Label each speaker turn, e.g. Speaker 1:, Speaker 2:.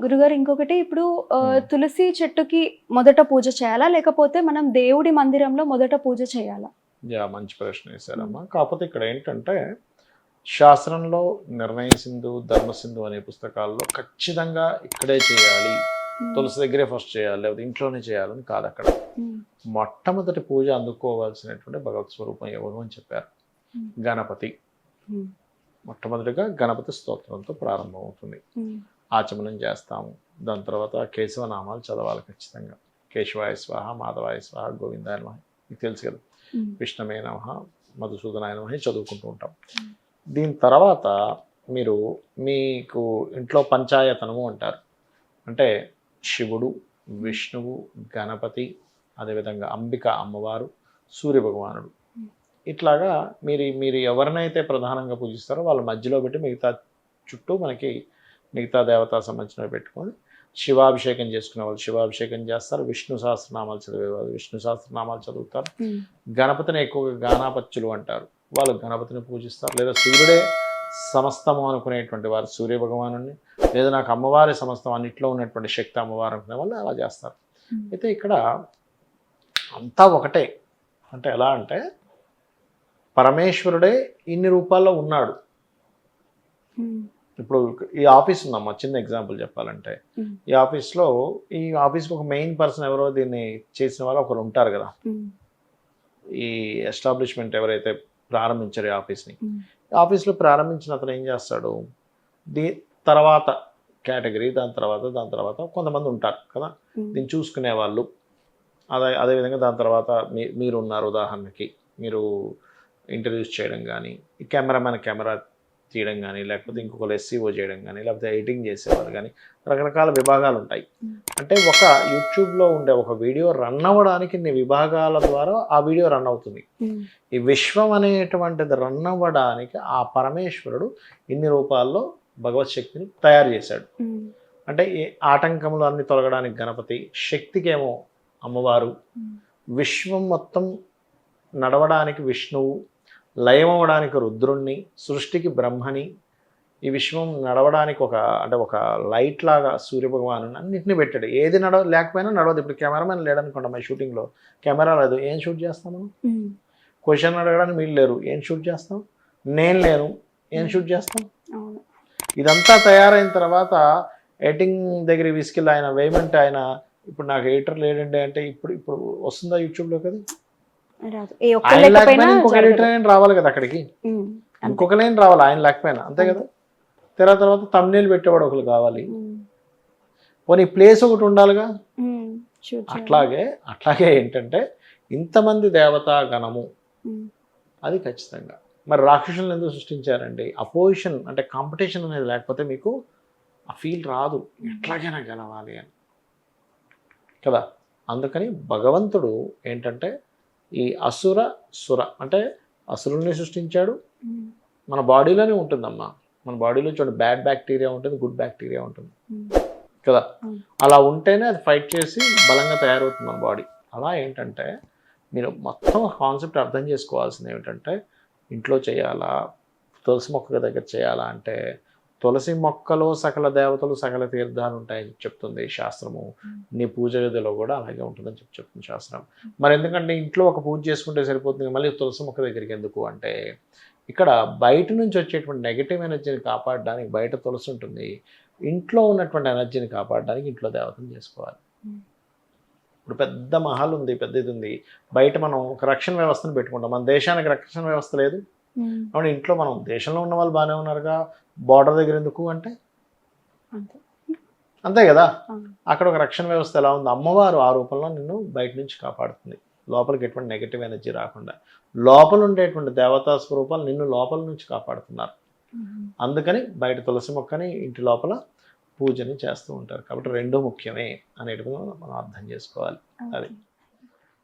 Speaker 1: గురుగారు ఇంకొకటి ఇప్పుడు
Speaker 2: ఉమ్.
Speaker 1: తులసి చెట్టుకి మొదట పూజ చేయాలా? లేకపోతే మనం దేవుడి మందిరంలో మొదట పూజ చేయాలా?
Speaker 2: మంచి ప్రశ్న వేశారమ్మా. కాకపోతే ఇక్కడ ఏంటంటే శాస్త్రంలో నిర్ణయ సింధు ధర్మ సింధు అనే పుస్తకాల్లో ఖచ్చితంగా ఇక్కడే చేయాలి, తులసి దగ్గరే ఫస్ట్ చేయాలి, లేకపోతే ఇంట్లోనే చేయాలని కాదు. అక్కడ మొట్టమొదటి పూజ అందుకోవాల్సినటువంటి భగవత్ స్వరూపం ఎవరు అని చెప్పారు. గణపతి. మొట్టమొదటిగా గణపతి స్తోత్రంతో ప్రారంభమవుతుంది. ఆచమనం చేస్తాము. దాని తర్వాత కేశవనామాలు చదవాలి ఖచ్చితంగా. కేశవాయ స్వాహ, మాధవాయ స్వాహ, గోవిందాయ నమః, మీకు తెలుసు కదా. విష్ణవే నమః, మధుసూదనాయ నమః చదువుకుంటూ ఉంటాం. దీని తర్వాత మీకు ఇంట్లో పంచాయతనము అంటారు. అంటే శివుడు, విష్ణువు, గణపతి, అదేవిధంగా అంబిక అమ్మవారు, సూర్య భగవానుడు, ఇట్లాగా మీరు ఎవరినైతే ప్రధానంగా పూజిస్తారో వాళ్ళ మధ్యలో పెట్టి మిగతా చుట్టూ మనకి మిగతా దేవతా సంబంధించినవి పెట్టుకొని శివాభిషేకం చేసుకునే వాళ్ళు శివాభిషేకం చేస్తారు. విష్ణు సహస్రనామాలు చదివేవాళ్ళు విష్ణు సహస్రనామాలు చదువుతారు. గణపతిని ఎక్కువగా గానాపత్యులు అంటారు, వాళ్ళు గణపతిని పూజిస్తారు. లేదా సూర్యుడే సమస్తము అనుకునేటువంటి వారు సూర్య భగవాను, లేదా నాకు అమ్మవారి సమస్తం అన్నింటిలో ఉన్నటువంటి శక్తి అమ్మవారు అనుకునే వాళ్ళు అలా చేస్తారు. అయితే ఇక్కడ అంతా ఒకటే. అంటే ఎలా అంటే పరమేశ్వరుడే ఇన్ని రూపాల్లో ఉన్నాడు. ఇప్పుడు ఈ ఆఫీస్ ఉందమ్మా, చిన్న ఎగ్జాంపుల్ చెప్పాలంటే ఈ ఆఫీస్లో ఒక మెయిన్ పర్సన్ ఎవరో దీన్ని చేసిన వాళ్ళు ఒకరు ఉంటారు కదా. ఈ ఎస్టాబ్లిష్మెంట్ ఎవరైతే ప్రారంభించారు ఈ ఆఫీస్ని, ఆఫీస్లో ప్రారంభించిన అతను ఏం చేస్తాడు, తర్వాత కేటగిరీ, దాని తర్వాత కొంతమంది ఉంటారు కదా దీన్ని చూసుకునే వాళ్ళు. అదేవిధంగా దాని తర్వాత మీరు ఉన్నారు. ఉదాహరణకి మీరు ఇంటర్వ్యూస్ చేయడం కానీ, ఈ కెమెరా తీయడం కానీ, లేకపోతే ఇంకొకరు ఎస్సీఓ చేయడం కానీ, లేకపోతే ఎడిటింగ్ చేసేవాళ్ళు కానీ, రకరకాల విభాగాలు ఉంటాయి. అంటే ఒక యూట్యూబ్లో ఉండే ఒక వీడియో రన్ అవ్వడానికి ఇన్ని విభాగాల ద్వారా ఆ వీడియో రన్ అవుతుంది. ఈ విశ్వం అనేటువంటిది రన్ అవ్వడానికి ఆ పరమేశ్వరుడు ఇన్ని రూపాల్లో భగవత్ శక్తిని తయారు చేశాడు. అంటే ఈ ఆటంకములు అన్ని తొలగడానికి గణపతి, శక్తికేమో అమ్మవారు, విశ్వం మొత్తం నడవడానికి విష్ణువు, లయం అవ్వడానికి రుద్రుణ్ణి, సృష్టికి బ్రహ్మని, ఈ విశ్వం నడవడానికి ఒక లైట్ లాగా సూర్యభగవాను అన్నింటినీ పెట్టాడు. ఏది లేకపోయినా నడవదు. ఇప్పుడు కెమెరామెన్ లేడనుకోండి, మా షూటింగ్లో కెమెరా లేదు, ఏం షూట్ చేస్తాం మనం? క్వశ్చన్ అడగడానికి మీరు లేరు, ఏం షూట్ చేస్తాం? నేను లేను, ఏం షూట్ చేస్తాం? ఇదంతా తయారైన తర్వాత ఎడిటింగ్ దగ్గర విసికిల్ ఆయన వేయమంటే ఆయన ఇప్పుడు నాకు ఎడిటర్ లేడండి అంటే ఇప్పుడు వస్తుందా యూట్యూబ్లో కదా? ఆయన లేకపోయినా ఇంకొక ఎడిటర్ అయినా రావాలి కదా అక్కడికి, ఇంకొక లైన్ రావాలి ఆయన లేకపోయినా, అంతే కదా. తర్వాత తమ్నేల్ పెట్టేవాడు ఒకరు కావాలి, పోనీ ప్లేస్ ఒకటి ఉండాలిగా. అట్లాగే ఏంటంటే ఇంతమంది దేవతా గణము అది ఖచ్చితంగా. మరి రాక్షసులను ఎందుకు సృష్టించారండి? అపోజిషన్ అంటే కాంపిటీషన్ అనేది లేకపోతే మీకు ఆ ఫీల్ రాదు, ఎట్లాగైనా గెలవాలి అని కదా. అందుకని భగవంతుడు ఏంటంటే ఈ సుర అంటే అసురుల్ని సృష్టించాడు. మన బాడీలోనే ఉంటుందమ్మా, మన బాడీలో చూడండి, బ్యాడ్ బ్యాక్టీరియా ఉంటుంది, గుడ్ బ్యాక్టీరియా ఉంటుంది కదా. అలా ఉంటేనే అది ఫైట్ చేసి బలంగా తయారవుతుంది మన బాడీ. అలా ఏంటంటే మీరు మొత్తం కాన్సెప్ట్ అర్థం చేసుకోవాల్సింది ఏమిటంటే, ఇంట్లో చేయాలా, తులసి మొక్క దగ్గర చేయాలా అంటే తులసి మొక్కలో సకల దేవతలు సకల తీర్థాలు ఉంటాయని చెప్తుంది శాస్త్రము. నీ పూజ గదిలో కూడా అలాగే ఉంటుందని చెప్తుంది శాస్త్రం. మరి ఎందుకంటే ఇంట్లో ఒక పూజ చేసుకుంటే సరిపోతుంది, మళ్ళీ తులసి మొక్క దగ్గరికి ఎందుకు అంటే, ఇక్కడ బయట నుంచి వచ్చేటువంటి నెగిటివ్ ఎనర్జీని కాపాడడానికి బయట తులసి ఉంటుంది, ఇంట్లో ఉన్నటువంటి ఎనర్జీని కాపాడడానికి ఇంట్లో దేవతను చేసుకోవాలి. ఇప్పుడు పెద్ద మహల్ ఉంది, పెద్ద ఇది ఉంది, బయట మనం ఒక రక్షణ వ్యవస్థను పెట్టుకుంటాం. మన దేశానికి రక్షణ వ్యవస్థ లేదు, అవును. ఇంట్లో మనం దేశంలో ఉన్న వాళ్ళు బాగానే ఉన్నారుగా, బార్డర్ దగ్గర ఎందుకు అంటే అంతే కదా. అక్కడ ఒక రక్షణ వ్యవస్థ ఎలా ఉంది, అమ్మవారు ఆ రూపంలో నిన్ను బయట నుంచి కాపాడుతుంది, లోపలికి ఎటువంటి నెగిటివ్ ఎనర్జీ రాకుండా. లోపల ఉండేటువంటి దేవతా స్వరూపాలు నిన్ను లోపల నుంచి కాపాడుతున్నారు. అందుకని బయట తులసి మొక్కని, ఇంటి లోపల పూజని చేస్తూ ఉంటారు. కాబట్టి రెండూ ముఖ్యమే అనేటివి మనం అర్థం చేసుకోవాలి. అది